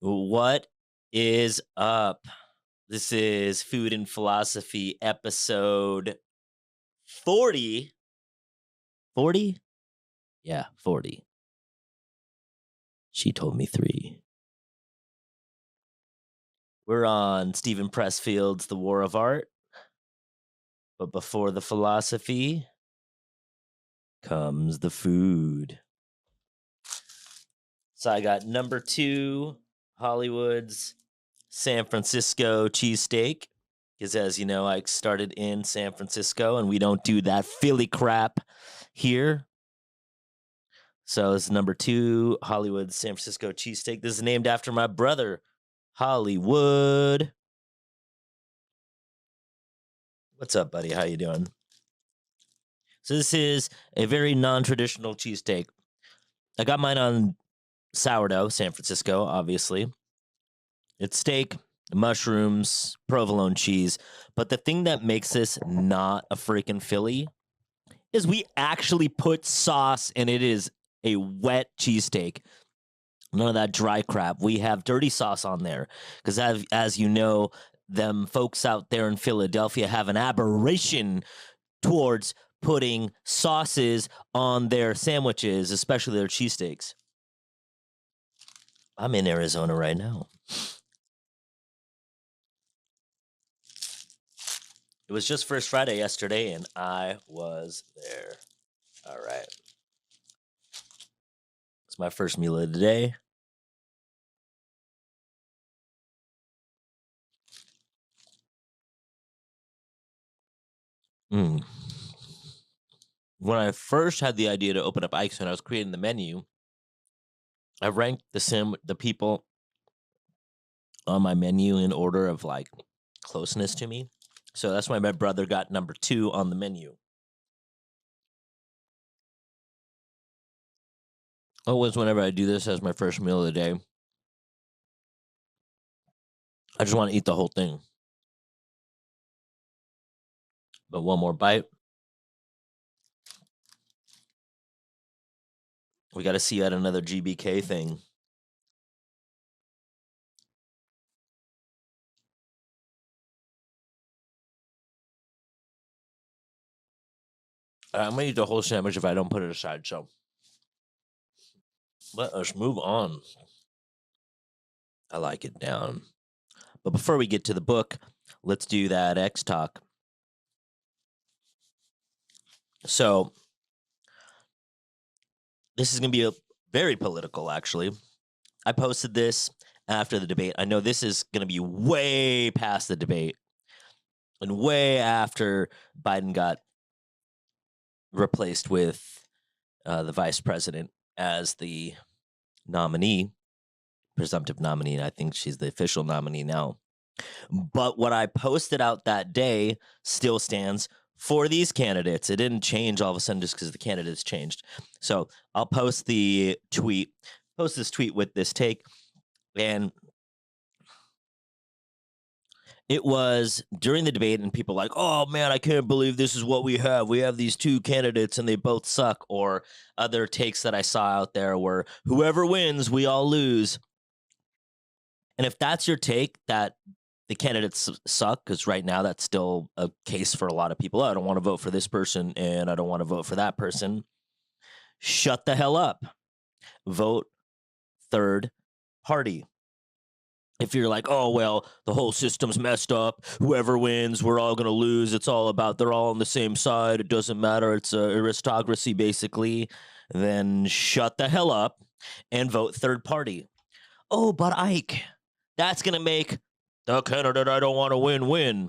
What is up? This is Food and Philosophy episode 40. 40? Yeah, 40. She told me 3. We're on Steven Pressfield's The War of Art. But before the philosophy comes the food. So I got number 2, Hollywood's San Francisco cheesesteak. Because as you know, I started in San Francisco and we don't do that Philly crap here. So it's number 2, Hollywood San Francisco cheesesteak. This is named after my brother, Hollywood. What's up, buddy? How you doing? So this is a very non-traditional cheesesteak. I got mine on sourdough, San Francisco, obviously. It's steak, mushrooms, provolone cheese. But the thing that makes this not a freaking Philly is we actually put sauce, and it is a wet cheesesteak. None of that dry crap. We have dirty sauce on there because, as you know, them folks out there in Philadelphia have an aberration towards putting sauces on their sandwiches, especially their cheesesteaks. I'm in Arizona right now. It was just First Friday yesterday, and I was there. All right. It's my first meal of the day. When I first had the idea to open up Ike's and I was creating the menu, I ranked the people on my menu in order of like closeness to me. So that's why my brother got number 2 on the menu. Always whenever I do this as my first meal of the day, I just want to eat the whole thing. But one more bite. We got to see at another GBK thing. I'm going to eat the whole sandwich if I don't put it aside, so let us move on. I like it down. But before we get to the book, let's do that X talk. So this is going to be very political, actually. I posted this after the debate. I know this is going to be way past the debate and way after Biden got replaced with the vice president as the nominee, presumptive nominee. And I think she's the official nominee now. But what I posted out that day still stands for these candidates. It didn't change all of a sudden just because the candidates changed. So I'll post this tweet with this take. And it was during the debate, and people like, oh man, I can't believe this is what we have. We have these 2 candidates and they both suck. Or other takes that I saw out there were whoever wins, we all lose. And if that's your take, that the candidates suck, because right now that's still a case for a lot of people. I don't want to vote for this person and I don't want to vote for that person. Shut the hell up. Vote third party. If you're like, oh, well, the whole system's messed up. Whoever wins, we're all going to lose. It's all about they're all on the same side. It doesn't matter. It's a aristocracy, basically. Then shut the hell up and vote third party. Oh, but Ike, that's going to make the candidate I don't want to win.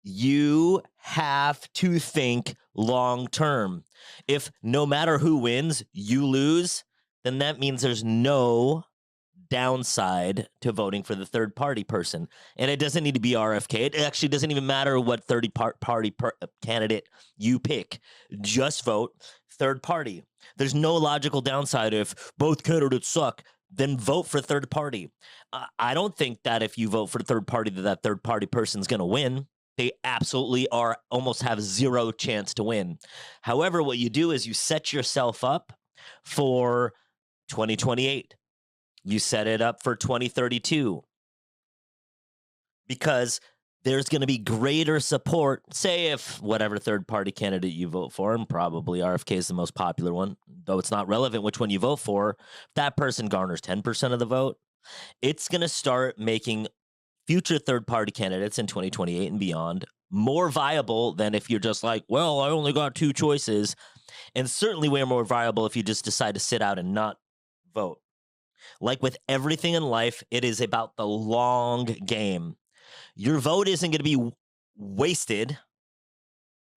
You have to think long term. If no matter who wins, you lose, then that means there's no downside to voting for the third party person. And it doesn't need to be RFK. It actually doesn't even matter what third party candidate you pick. Just vote third party. There's no logical downside. If both candidates suck, then vote for third party. I don't think that if you vote for third party, that third party person's going to win. They absolutely are, almost have zero chance to win. However, what you do is you set yourself up for 2028. You set it up for 2032 because there's going to be greater support. Say if whatever third party candidate you vote for, and probably RFK is the most popular one, though it's not relevant which one you vote for, that person garners 10% of the vote. It's going to start making future third party candidates in 2028 and beyond more viable than if you're just like, well, I only got two choices. And certainly way more viable if you just decide to sit out and not vote. Like with everything in life, it is about the long game. Your vote isn't going to be wasted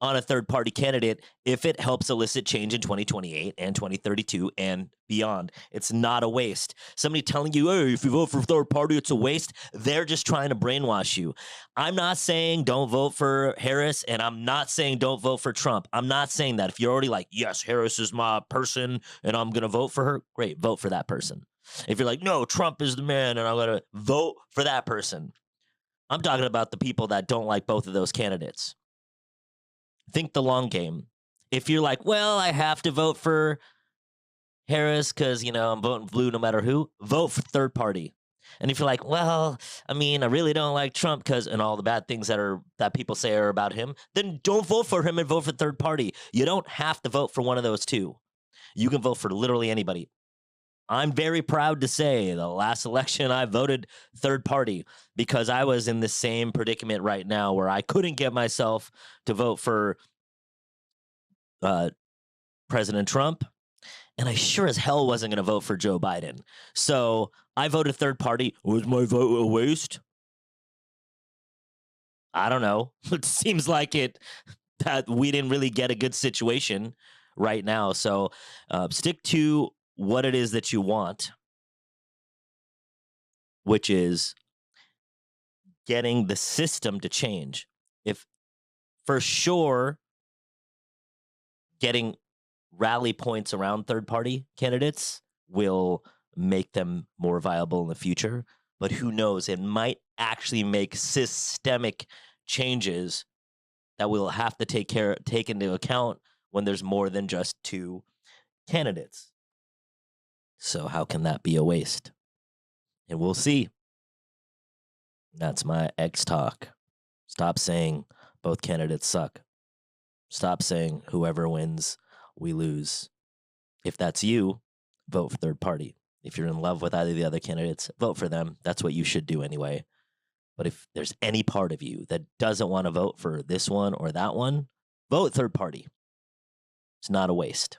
on a third party candidate if it helps elicit change in 2028 and 2032 and beyond. It's not a waste. Somebody telling you, hey, if you vote for third party, it's a waste. They're just trying to brainwash you. I'm not saying don't vote for Harris, and I'm not saying don't vote for Trump. I'm not saying that. If you're already like, yes, Harris is my person and I'm going to vote for her, great, vote for that person. If you're like, no, Trump is the man and I'm going to vote for that person. I'm talking about the people that don't like both of those candidates. Think the long game. If you're like, well, I have to vote for Harris because, I'm voting blue no matter who, vote for third party. And if you're like, well, I really don't like Trump because, and all the bad things that people say are about him, then don't vote for him and vote for third party. You don't have to vote for one of those two. You can vote for literally anybody. I'm very proud to say the last election I voted third party because I was in the same predicament right now where I couldn't get myself to vote for President Trump, and I sure as hell wasn't going to vote for Joe Biden. So I voted third party. Was my vote a waste? I don't know. It seems like that we didn't really get a good situation right now. So stick to what it is that you want, which is getting the system to change. If for sure getting rally points around third party candidates will make them more viable in the future. But who knows? It might actually make systemic changes that we'll have to take into account when there's more than just two candidates. So how can that be a waste? And we'll see. That's my X talk. Stop saying both candidates suck. Stop saying whoever wins, we lose. If that's you, vote for third party. If you're in love with either of the other candidates, vote for them. That's what you should do anyway. But if there's any part of you that doesn't want to vote for this one or that one, vote third party. It's not a waste.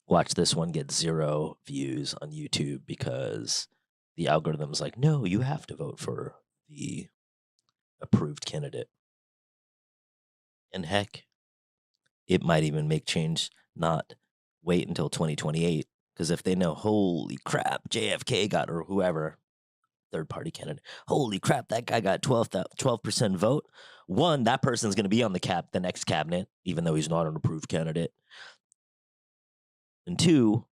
Watch this one get 0 views on YouTube because the algorithm's like, no, you have to vote for the approved candidate. And heck, it might even make change not wait until 2028. Because if they know, holy crap, JFK got, or whoever, third party candidate, holy crap, that guy got 12% vote. One, that person's going to be on the next cabinet, even though he's not an approved candidate. And two,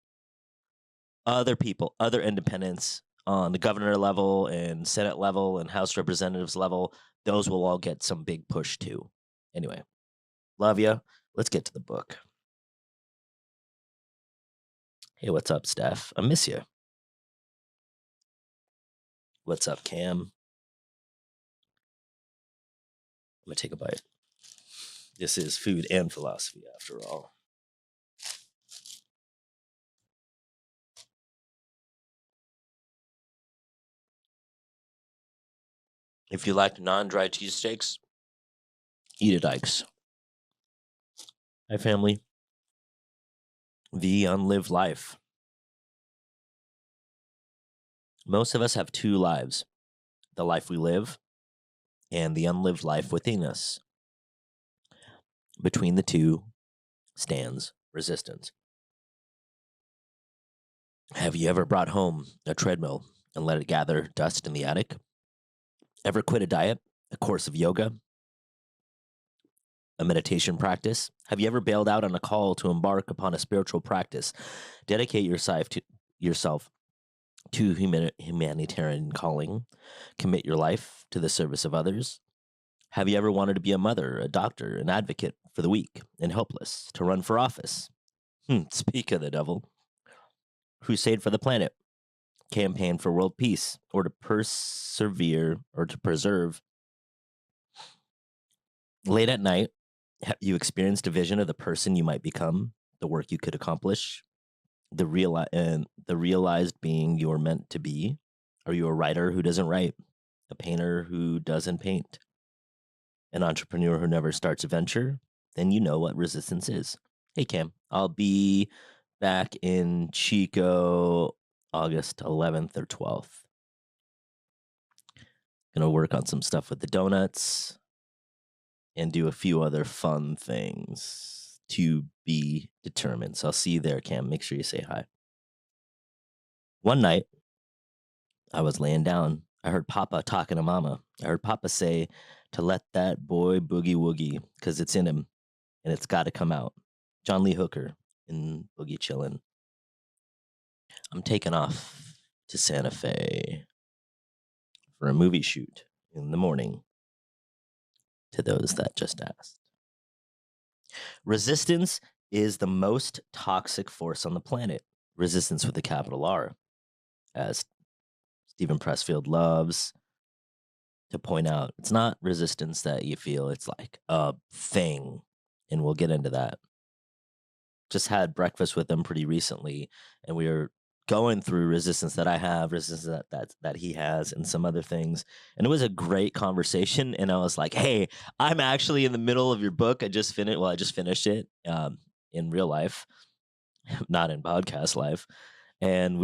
other people, other independents on the governor level and Senate level and House Representatives level, those will all get some big push too. Anyway, love ya. Let's get to the book. Hey, what's up, Steph? I miss you. What's up, Cam? I'm going to take a bite. This is food and philosophy, after all. If you like non-dry cheesesteaks, eat it, Ikes. Hi, family. The unlived life. Most of us have two lives, the life we live and the unlived life within us. Between the two stands resistance. Have you ever brought home a treadmill and let it gather dust in the attic? Ever quit a diet, a course of yoga, a meditation practice? Have you ever bailed out on a call to embark upon a spiritual practice? Dedicate yourself to humanitarian calling. Commit your life to the service of others. Have you ever wanted to be a mother, a doctor, an advocate for the weak and helpless, to run for office? Speak of the devil. crusade for the planet, campaign for world peace, or to persevere or to preserve. Late at night, have you experienced a vision of the person you might become, the work you could accomplish, the realized being you're meant to be? Are you a writer who doesn't write, a painter who doesn't paint, an entrepreneur who never starts a venture? Then you know what resistance is. Hey, Cam, I'll be back in Chico August 11th or 12th. Gonna work on some stuff with the donuts and do a few other fun things to be determined. So I'll see you there, Cam. Make sure you say hi. One night, I was laying down. I heard Papa talking to Mama. I heard Papa say to let that boy boogie woogie because it's in him and it's got to come out. John Lee Hooker in Boogie Chillin'. I'm taking off to Santa Fe for a movie shoot in the morning. To those that just asked. Resistance is the most toxic force on the planet. Resistance with a capital R, as Steven Pressfield loves to point out. It's not resistance that you feel, it's like a thing. And we'll get into that. Just had breakfast with him pretty recently, and we were going through resistance that I have, resistance that he has, and some other things. And it was a great conversation. And I was like, "Hey, I'm actually in the middle of your book. I just finished. Well, I just finished it in real life, not in podcast life." And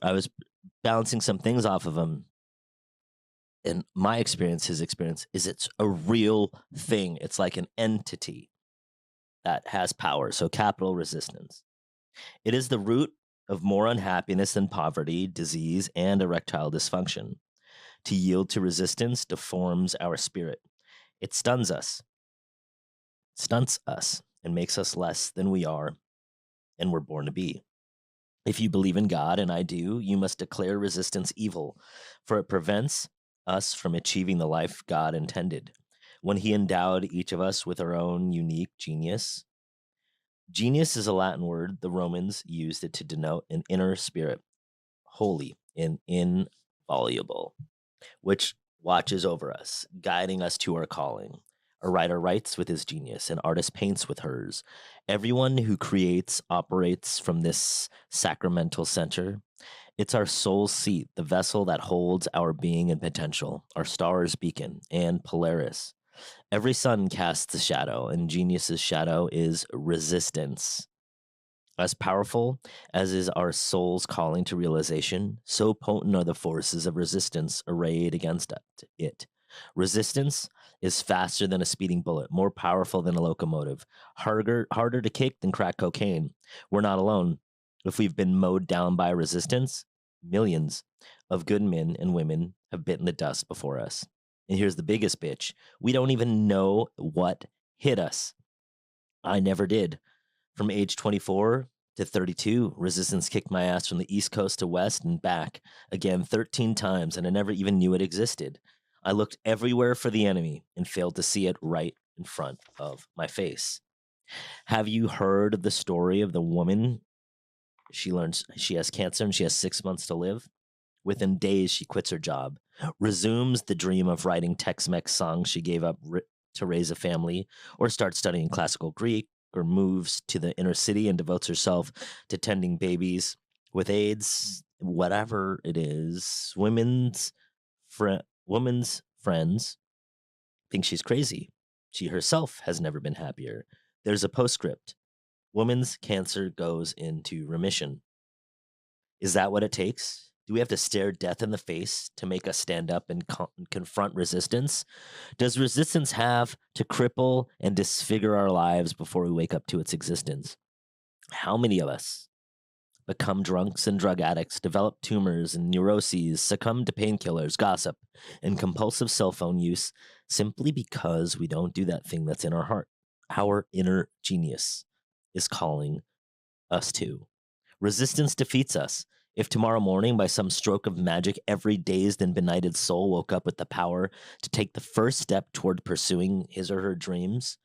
I was bouncing some things off of him. And my experience, his experience, is it's a real thing. It's like an entity that has power. So capital resistance. It is the root of more unhappiness than poverty, disease, and erectile dysfunction. To yield to resistance deforms our spirit. It stunts us, and makes us less than we are and were born to be. If you believe in God, and I do, you must declare resistance evil, for it prevents us from achieving the life God intended. When He endowed each of us with our own unique genius, genius is a Latin word. The Romans used it to denote an inner spirit, holy and inviolable, which watches over us, guiding us to our calling. A writer writes with his genius, an artist paints with hers. Everyone who creates operates from this sacramental center. It's our soul's seat, the vessel that holds our being and potential, our star's beacon, and Polaris. Every sun casts a shadow, and genius's shadow is resistance. As powerful as is our soul's calling to realization, so potent are the forces of resistance arrayed against it. Resistance is faster than a speeding bullet, more powerful than a locomotive, harder to kick than crack cocaine. We're not alone. If we've been mowed down by resistance, millions of good men and women have bitten the dust before us. And here's the biggest bitch. We don't even know what hit us. I never did. From age 24 to 32, resistance kicked my ass from the East Coast to West and back again 13 times, and I never even knew it existed. I looked everywhere for the enemy and failed to see it right in front of my face. Have you heard of the story of the woman? She learns she has cancer and she has 6 months to live. Within days, she quits her job, resumes the dream of writing Tex-Mex songs she gave up to raise a family, or starts studying classical Greek, or moves to the inner city and devotes herself to tending babies with AIDS, whatever it is. Women's friends think she's crazy. She herself has never been happier. There's a postscript. Woman's cancer goes into remission. Is that what it takes? Do we have to stare death in the face to make us stand up and confront resistance? Does resistance have to cripple and disfigure our lives before we wake up to its existence? How many of us become drunks and drug addicts, develop tumors and neuroses, succumb to painkillers, gossip, and compulsive cell phone use simply because we don't do that thing that's in our heart? Our inner genius is calling us to. Resistance defeats us. If tomorrow morning, by some stroke of magic, every dazed and benighted soul woke up with the power to take the first step toward pursuing his or her dreams,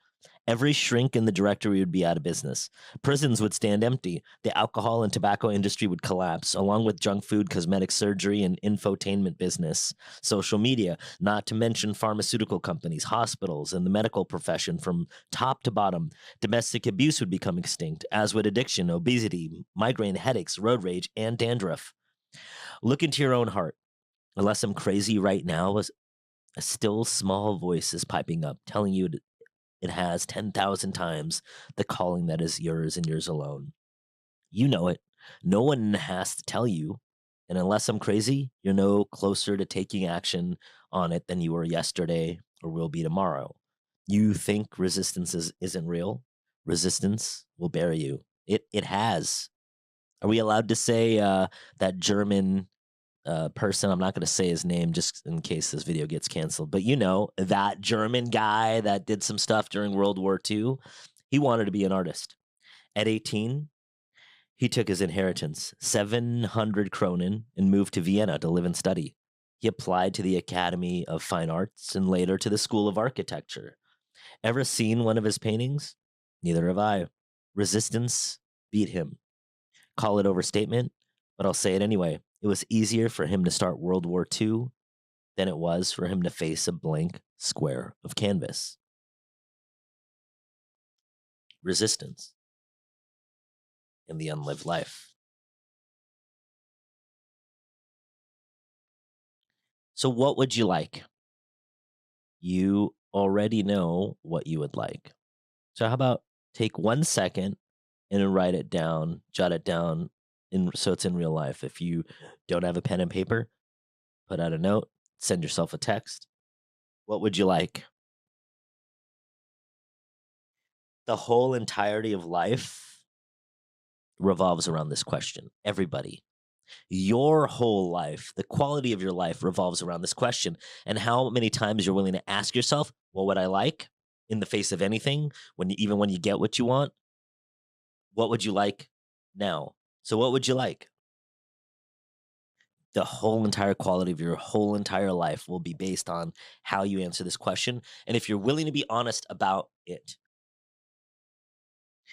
Every shrink in the directory would be out of business. Prisons would stand empty. The alcohol and tobacco industry would collapse, along with junk food, cosmetic surgery, and infotainment business. Social media, not to mention pharmaceutical companies, hospitals, and the medical profession from top to bottom. Domestic abuse would become extinct, as would addiction, obesity, migraine headaches, road rage, and dandruff. Look into your own heart. Unless I'm crazy right now, a still small voice is piping up, telling you it has 10,000 times the calling that is yours and yours alone. You know it. No one has to tell you. And unless I'm crazy, you're no closer to taking action on it than you were yesterday or will be tomorrow. You think resistance isn't real? Resistance will bury you. It has. Are we allowed to say that German person? I'm not going to say his name just in case this video gets canceled, but you know, that German guy that did some stuff during World War II, he wanted to be an artist. At 18, he took his inheritance, 700 kronen, and moved to Vienna to live and study. He applied to the Academy of Fine Arts and later to the School of Architecture. Ever seen one of his paintings? Neither have I. Resistance beat him. Call it overstatement, but I'll say it anyway. It was easier for him to start World War II than it was for him to face a blank square of canvas. Resistance in the unlived life. So, what would you like? You already know what you would like. So, how about take 1 second and write it down, jot it down, so it's in real life. If you don't have a pen and paper, put out a note, send yourself a text. What would you like? The whole entirety of life revolves around this question. Everybody. Your whole life, the quality of your life revolves around this question. And how many times you're willing to ask yourself, what would I like in the face of anything? Even when you get what you want, what would you like now? So what would you like? The whole entire quality of your whole entire life will be based on how you answer this question. And if you're willing to be honest about it,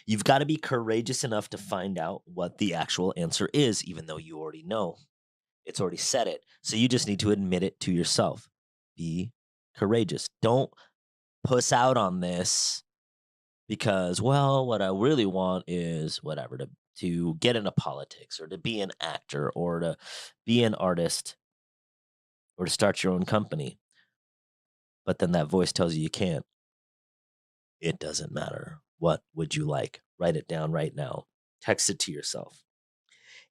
you've got to be courageous enough to find out what the actual answer is, even though you already know. It's already said it. So you just need to admit it to yourself. Be courageous. Don't puss out on this because, well, what I really want is whatever to get into politics or to be an actor or to be an artist or to start your own company. But then that voice tells you can't. It doesn't matter. What would you like? Write it down right now. Text it to yourself.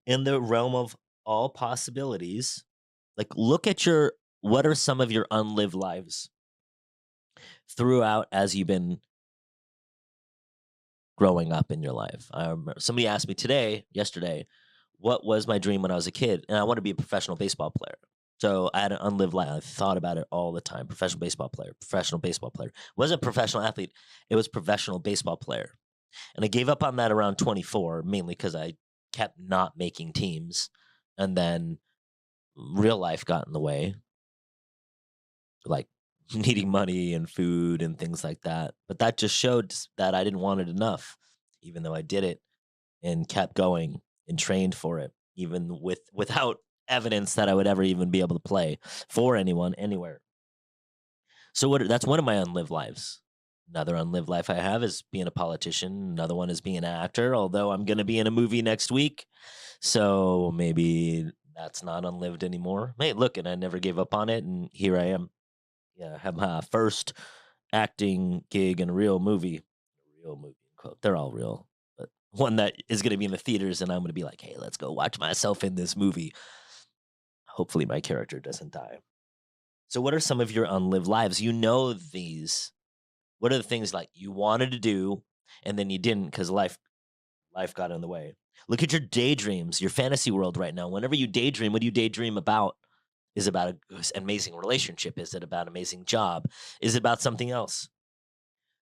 In the realm of all possibilities, like look at what are some of your unlived lives throughout as you've been growing up in your life. I remember somebody asked me yesterday, what was my dream when I was a kid? And I want to be a professional baseball player. So I had an unlived life. I thought about it all the time. Professional baseball player, professional baseball player. Wasn't a professional athlete. It was professional baseball player. And I gave up on that around 24, mainly because I kept not making teams. And then real life got in the way, like needing money and food and things like that. But that just showed that I didn't want it enough, even though I did it and kept going and trained for it, even without evidence that I would ever even be able to play for anyone anywhere. So that's one of my unlived lives. Another unlived life I have is being a politician. Another one is being an actor, although I'm going to be in a movie next week. So maybe that's not unlived anymore. Hey, look, and I never gave up on it. And here I am. Yeah, I have my first acting gig in a real movie. Real movie, quote. They're all real. But one that is going to be in the theaters, and I'm going to be like, hey, let's go watch myself in this movie. Hopefully my character doesn't die. So what are some of your unlived lives? You know these. What are the things like you wanted to do and then you didn't because life got in the way? Look at your daydreams, your fantasy world right now. Whenever you daydream, what do you daydream about? Is it about an amazing relationship? Is it about an amazing job? Is it about something else?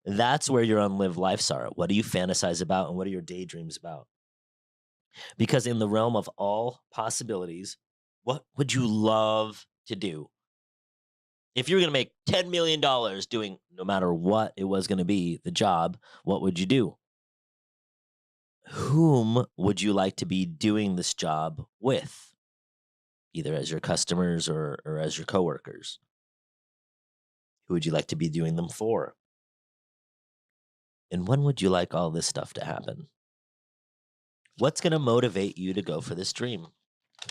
That's where your unlived lives are. What do you fantasize about and what are your daydreams about? Because in the realm of all possibilities, what would you love to do? If you're going to make $10 million doing no matter what it was going to be, the job, what would you do? Whom would you like to be doing this job with, either as your customers or as your coworkers? Who would you like to be doing them for? And when would you like all this stuff to happen? What's going to motivate you to go for this dream?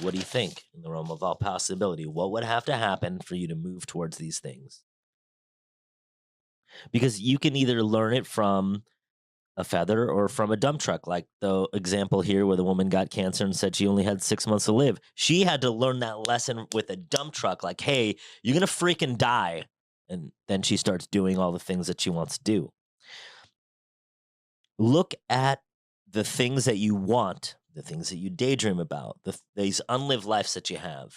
What do you think in the realm of all possibility? What would have to happen for you to move towards these things? Because you can either learn it from a feather or from a dump truck, like the example here where the woman got cancer and said she only had 6 months to live. She had to learn that lesson with a dump truck, like, hey, you're going to freaking die. And then she starts doing all the things that she wants to do. Look at the things that you want, the things that you daydream about, these unlived lives that you have,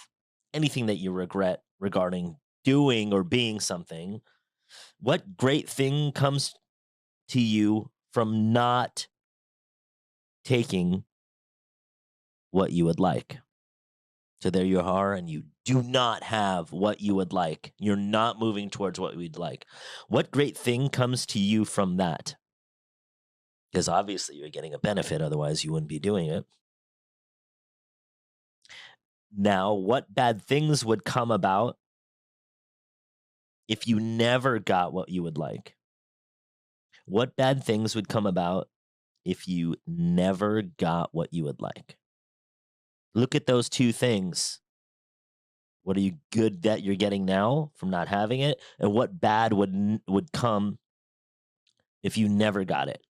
anything that you regret regarding doing or being something. What great thing comes to you from not taking what you would like? So there you are, and you do not have what you would like. You're not moving towards what we'd like. What great thing comes to you from that? Because obviously you're getting a benefit, otherwise you wouldn't be doing it. Now, what bad things would come about if you never got what you would like? What bad things would come about if you never got what you would like? Look at those two things. What are you good that you're getting now from not having it? And what bad would come if you never got it?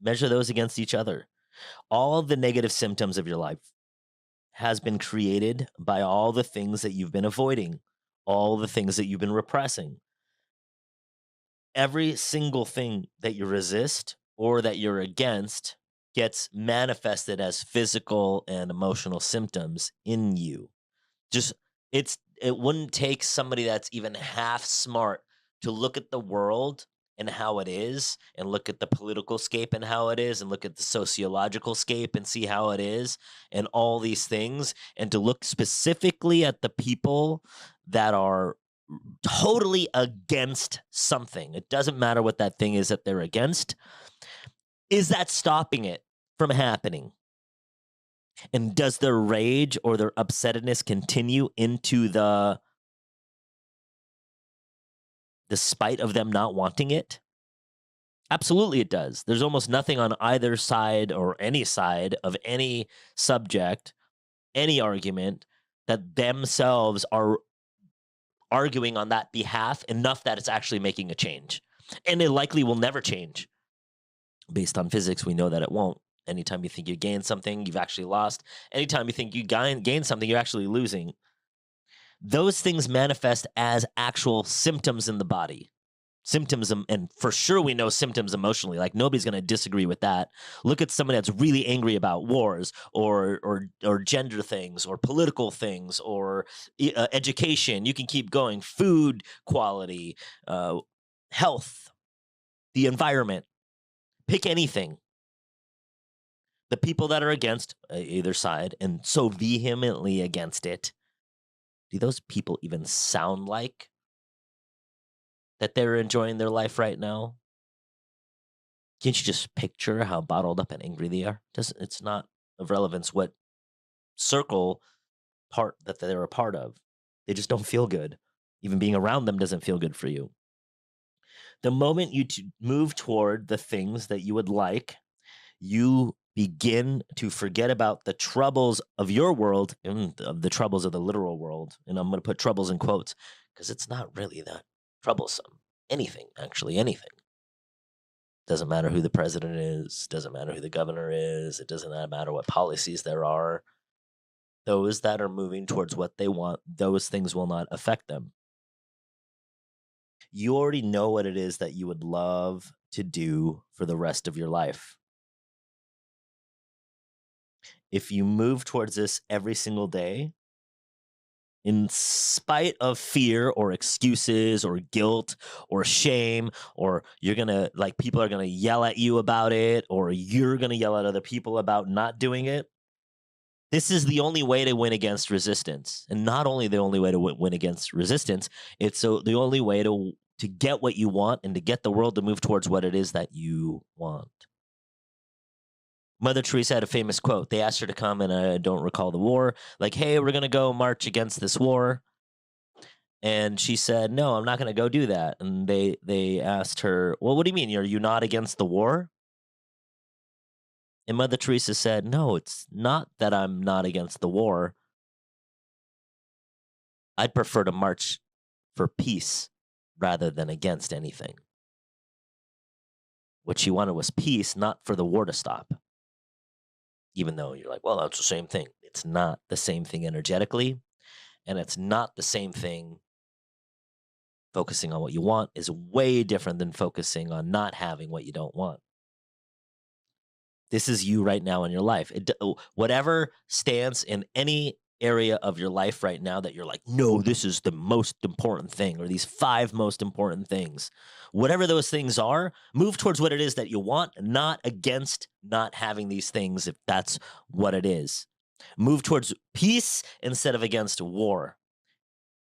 Measure those against each other. All of the negative symptoms of your life has been created by all the things that you've been avoiding, all the things that you've been repressing. Every single thing that you resist or that you're against gets manifested as physical and emotional symptoms in you. Just it wouldn't take somebody that's even half smart to look at the world and how it is, and look at the political scape and how it is, and look at the sociological scape and see how it is, and all these things, and to look specifically at the people that are totally against something. It doesn't matter what that thing is that they're against. Is that stopping it from happening? And does their rage or their upsetness continue into the spite of them not wanting it? Absolutely it does. There's almost nothing on either side or any side of any subject, any argument, that themselves are arguing on that behalf enough that it's actually making a change. And it likely will never change. Based on physics, we know that it won't. Anytime you think you gain something, you've actually lost. Anytime you think you gain something, you're actually losing. Those things manifest as actual symptoms in the body. Symptoms, and for sure we know symptoms emotionally. Like, nobody's going to disagree with that. Look at somebody that's really angry about wars or gender things or political things or education. You can keep going. Food quality, health, the environment. Pick anything. The people that are against either side and so vehemently against it, do those people even sound like that they're enjoying their life right now? Can't you just picture how bottled up and angry they are? It's not of relevance what circle part that they're a part of. They just don't feel good. Even being around them doesn't feel good for you. The moment you move toward the things that you would like, you begin to forget about the troubles of your world and the troubles of the literal world. And I'm going to put troubles in quotes because it's not really that troublesome. Anything, actually, anything. Doesn't matter who the president is, doesn't matter who the governor is, it doesn't matter what policies there are. Those that are moving towards what they want, those things will not affect them. You already know what it is that you would love to do for the rest of your life. If you move towards this every single day, in spite of fear or excuses or guilt or shame, or you're going to, like, people are going to yell at you about it, or you're going to yell at other people about not doing it, This is the only way to win against resistance, and not only the only way to win against resistance, it's the only way to get what you want and to get the world to move towards what it is that you want. Mother Teresa had a famous quote. They asked her to come, and I don't recall the war. Like, hey, we're gonna go march against this war, and she said, "No, I'm not gonna go do that." And they asked her, "Well, what do you mean? Are you not against the war?" And Mother Teresa said, "No, it's not that I'm not against the war. I'd prefer to march for peace rather than against anything." What she wanted was peace, not for the war to stop. Even though you're like, well, that's the same thing. It's not the same thing energetically, and it's not the same thing. Focusing on what you want is way different than focusing on not having what you don't want. This is you right now in your life. Whatever stands in any area of your life right now that you're like, no, this is the most important thing, or these 5 most important things. Whatever those things are, move towards what it is that you want, not against not having these things if that's what it is. Move towards peace instead of against war,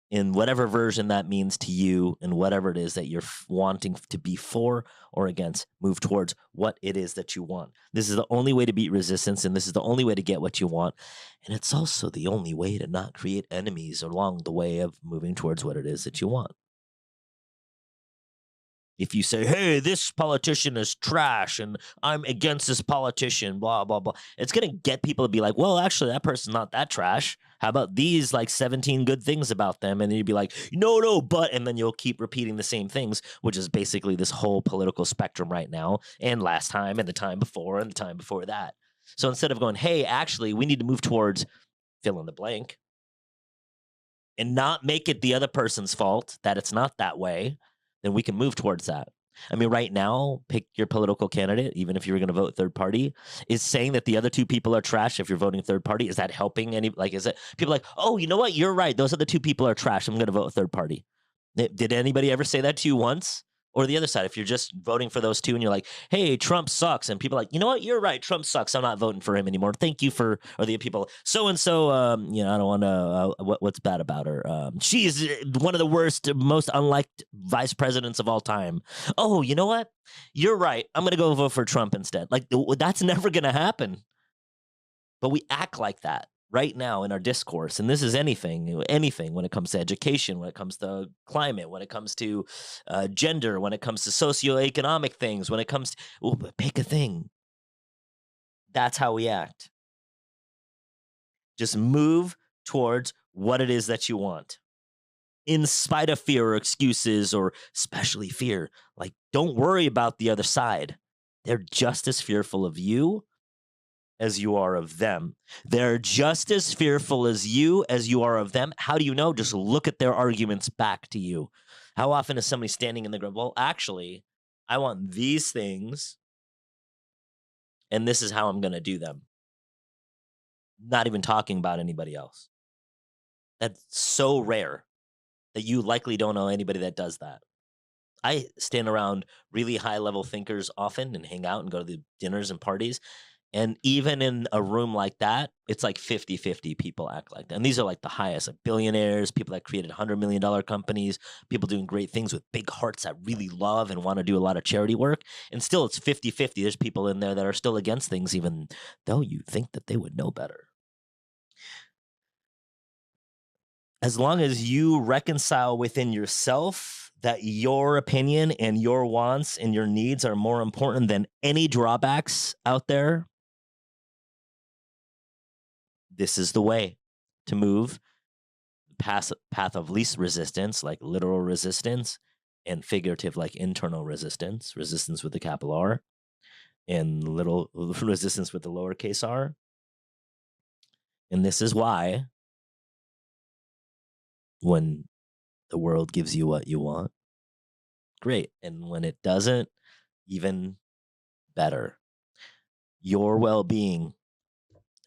in whatever version that means to you, and whatever it is that you're wanting to be for or against. Move towards what it is that you want. This is the only way to beat resistance, and this is the only way to get what you want. And it's also the only way to not create enemies along the way of moving towards what it is that you want. If you say, hey, this politician is trash and I'm against this politician, blah, blah, blah, it's going to get people to be like, well, actually, that person's not that trash. How about these like 17 good things about them? And then you'd be like, no, no, but, and then you'll keep repeating the same things, which is basically this whole political spectrum right now, and last time, and the time before, and the time before that. So instead of going, hey, actually, we need to move towards fill in the blank and not make it the other person's fault that it's not that way, then we can move towards that. I mean, right now, pick your political candidate, even if you were going to vote third party. Is saying that the other 2 people are trash if you're voting third party, is that helping any? Like, is it people like, oh, you know what? You're right. Those other 2 people are trash. I'm going to vote third party. Did anybody ever say that to you once? Or the other side, if you're just voting for those 2 and you're like, hey, Trump sucks. And people are like, you know what? You're right. Trump sucks. I'm not voting for him anymore. Thank you for, or the people, so and so, I don't want to, what's bad about her? She's one of the worst, most unliked vice presidents of all time. Oh, you know what? You're right. I'm going to go vote for Trump instead. Like, that's never going to happen. But we act like that right now in our discourse, and this is anything when it comes to education, when it comes to climate, when it comes to gender, when it comes to socioeconomic things, when it comes to pick a thing. That's how we act. Just move towards what it is that you want, in spite of fear or excuses, or especially fear. Like, don't worry about the other side. They're just as fearful of you as you are of them. They're just as fearful as you are of them. How do you know? Just look at their arguments back to you. How often is somebody standing in the ground? Well, actually, I want these things, and this is how I'm going to do them. Not even talking about anybody else. That's so rare that you likely don't know anybody that does that. I stand around really high level thinkers often and hang out and go to the dinners and parties. And even in a room like that, it's like 50-50 people act like that. And these are like the highest, like billionaires, people that created $100 million companies, people doing great things with big hearts that really love and want to do a lot of charity work. And still it's 50-50. There's people in there that are still against things, even though you think that they would know better. As long as you reconcile within yourself that your opinion and your wants and your needs are more important than any drawbacks out there, this is the way to move. Path of least resistance, like literal resistance, and figurative, like internal resistance with the capital R, and little resistance with the lowercase r. And this is why when the world gives you what you want, great. And when it doesn't, even better. Your well-being,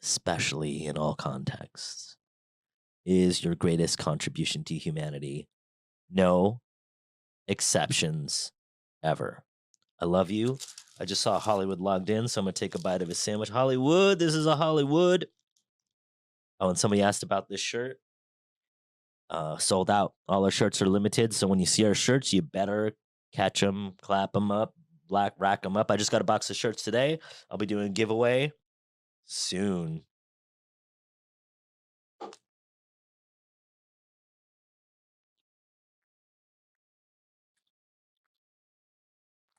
especially in all contexts, is your greatest contribution to humanity. No exceptions ever. I love you. I just saw Hollywood logged in, so I'm going to take a bite of his sandwich. Hollywood, this is a Hollywood. Oh, and somebody asked about this shirt. Sold out. All our shirts are limited, so when you see our shirts, you better catch them, clap them up, black rack them up. I just got a box of shirts today. I'll be doing a giveaway soon.